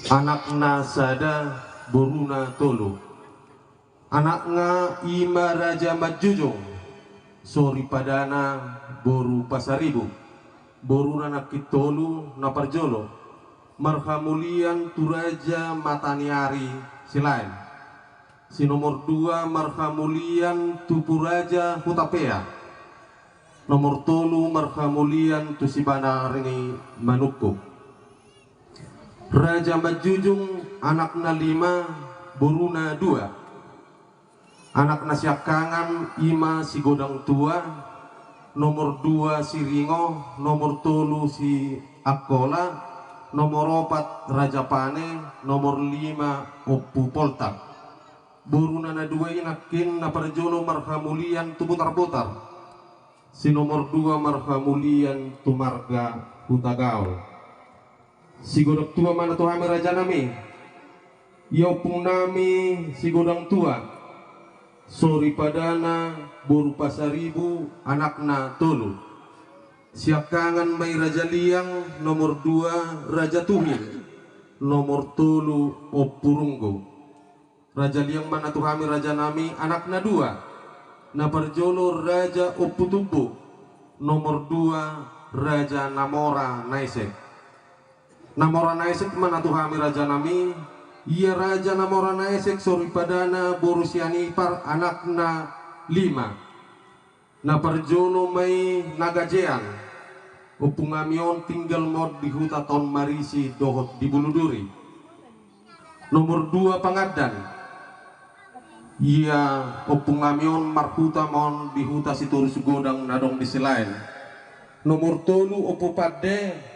Anakna sada boruna tolu, anakna ima raja majujung, sori padana boru pasaribu, boruna nakitolu naparjolo, marhamulian turaja mataniari silain. Si nomor 2 marhamulian tupuraja hutapea, nomor tolu marhamulian tusibana ringi manukku. Raja Majujung anakna 5 boruna 2, anakna siakangan ima si godang tua, nomor 2 si ringo, nomor tolu si akola, nomor 4 raja pane, nomor 5 oppu poltak. Boruna na 2 inakin na parjolo marhamulian tubutar-butar, si nomor 2 marhamulian tumarga hutagaul. Si godang tua mana Tuhan raja nami, yaupung nami si godang tua, sori padana boru pasaribu anakna tolu, siakangan mai raja liang, nomor 2 raja tuhil, nomor tolu opurunggo. Raja liang mana Tuhan raja nami anakna 2, naparjolo raja oputubu, nomor 2 raja namora naisek. Namora naisek mana Tuhan raja nami, ia raja namora naisek sori padana borusiani par anakna 5, naparjono mai nagajean, upungamion tinggal mod di huta ton marisi dohot di buluduri. Nomor 2 pangadan, ia upungamion marhuta mon di huta siturus godang nadong di selain. Nomor tolu opu pade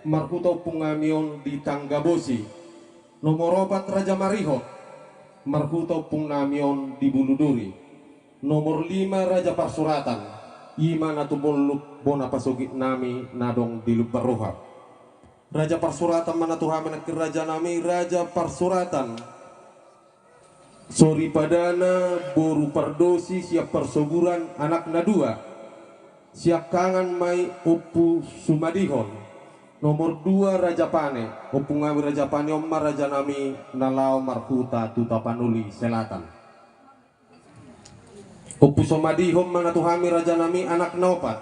marhuta pungamion di Tanggabosi. Nomor 4 Raja Marihot marhuta pungamion di Buluduri. Nomor 5 Raja Parsuratan ima natumuluk bona pasogit nami nadong di Lubaroha. Raja Parsuratan mana Tuhan menakir raja nami Raja Parsuratan, sori padana boru pardosi siap persoguran anakna 2, siap kangan mai oppu sumadihon. Nomor 2 Raja Pane, opungami Raja Pane omar raja nami nalau marhuta tutapanuli selatan. Oppu somadihom mana Tuhami raja nami anak nopat,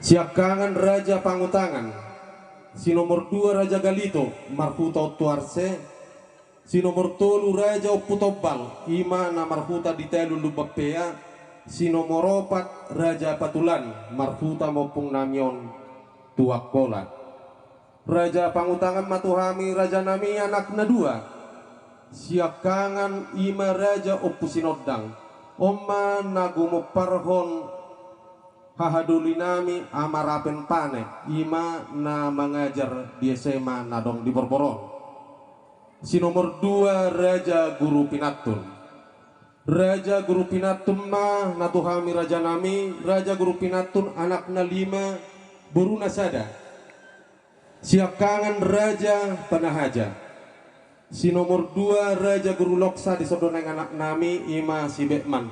siakangan Raja Pangutangan. Si nomor 2 Raja Galito marhuta tuarse, si nomor tolu Raja oppu Tobbal ima na marhuta di telu lubapea, si nomor 4 Raja Patulan marhuta maupung namion tuakola. Raja Pangutangan matuhami raja nami anakna 2, siakangan ima raja oppu sinodang, oma nagumo parhon hahaduli nami amarapen pane ima na mengajar di SMA nadong di Borboron. Si nomor 2 Raja Guru Pinatun. Raja Guru Pinatun ma natuhami raja nami Raja Guru Pinatun anakna 5 boruna sada, siakangan Raja Panahaja. Si nomor 2 Raja Guru Loksa disodoneng anak nami ima si Bekman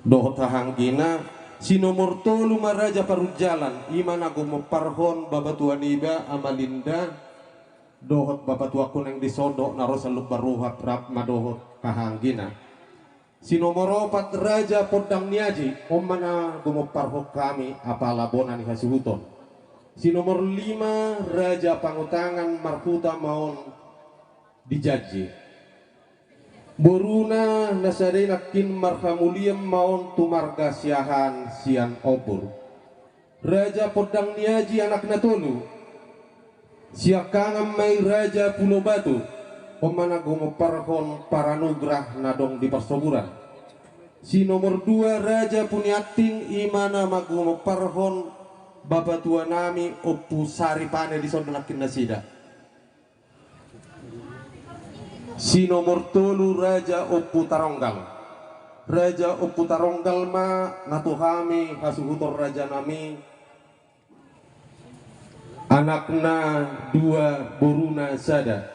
dohot hanggina. Si nomor tolu Raja Parujalan ima nagumo parhon babatuan iba amalinda dohot babatua kuneng disodok narosa lubaruhat rap madohot kahanggina. Si nomor 4 Raja Podang Niaji omana gumopar kami apala bonan hasihuton. Si nomor 5 Raja Pangutangan marhuta maon dijaji. Boruna nasadenakin marhamuliam maon tumarga siahan sian obur. Raja Podang Niaji anakna tolu, siakangan mai Raja Pulau Batu omana gumoparhon paranugrah nadong di persoburan. Si nomor 2 Raja Puniating imana magumoparhon babatua nami oppu saripane di sodonakin nasida. Si nomor tolu Raja oppu Taronggal. Raja oppu Taronggal ma natuhami hasuhutor raja nami anakna 2 boruna sada.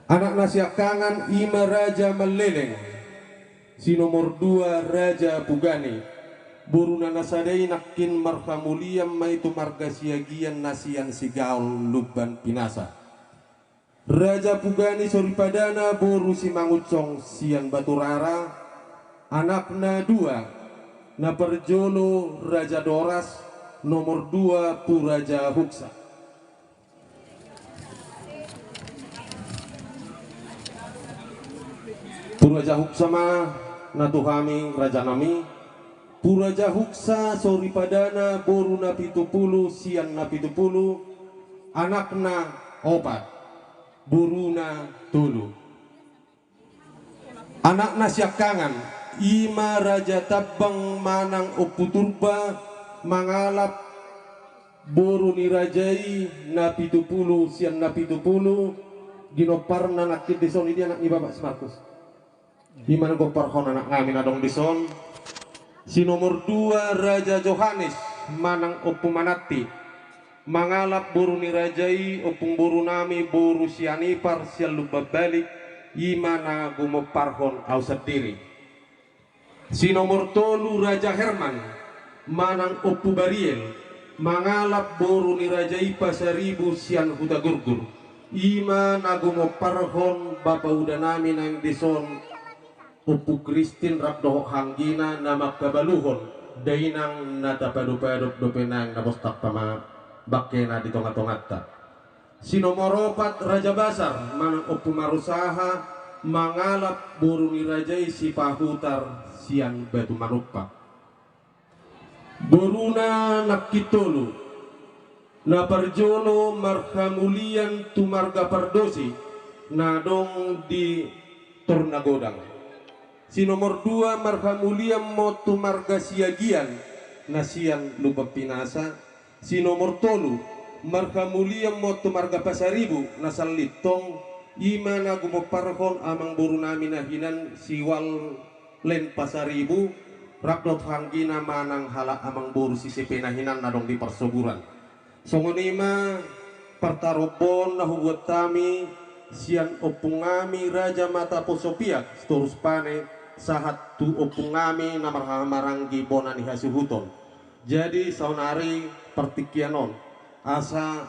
Anak nasiakangan ima Raja Meleleng. Si nomor 2 Raja Pugani. Buruna nasadai nakin marhamuliam maitu marga siagian nasian sigaul lubban pinasa. Raja Pugani Soripadana boru si mangucong sian Baturara, anakna dua na perjolo Raja Doras, nomor dua Puraja Huksa. Puraja Huksa mah natu kami raja nami. Puraja Huksa Soripadana boru na 70 sian na 70, anakna opat buruna tulu. Anakna siakangan ima Raja Tabang manang oputurba mangalap boru ni rajai na 70 sian na 70 ginoparna nakit dison ini anak ni Bapak Markus. Di mana goparhon anak ngamin adong dison. Si nomor 2 Raja Johannes manang opumanati mangalap boru ni rajai opung boru nami boru sianipar sial lubabalik imana gumoparhon au sendiri. Si nomor 3 Raja Herman manang opu bariel mangalap boru ni rajai pasaribu sian huta gurgur imana gumoparhon bapa uda nami nang dison Upu Kristin Rabdoh Hanggina nama kabaluhon dainang natapadupadop dopenang nabostak pama bakena di tongat-tongatta. Si nomor 4 Raja Basar manang Upu Marusaha mangalap buruni rajai si pahutar sian batu manupa. Boruna nakitolu na parjolo marhamulian tumarga pardosi nadong di Tornagodang. Si nomor 2 marhamuliam motu marga siagian nasian lubab pinasa. Si nomor 3 marhamuliam motu marga pasaribu nasal litong imana gumoparhon amang boru nami nahinan siwal len pasaribu rakdot hanggina manang hala amang boru sisi penahinan nadong di persoburan. Songonima partarobon nahubuat tami sian opungami Raja Mata Posopiak terus pane sahat tu opungami namaranggi bonani hasuhuton. Jadi saunari pertikianon asa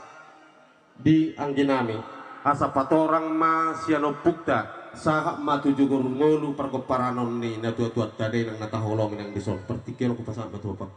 di angginami asa patorang ma siano pukta sahak ma tujugur ngolu pergoparanon ni natuat-tuat tade nang nataholong nang dison pertikianon ku pasang batu apa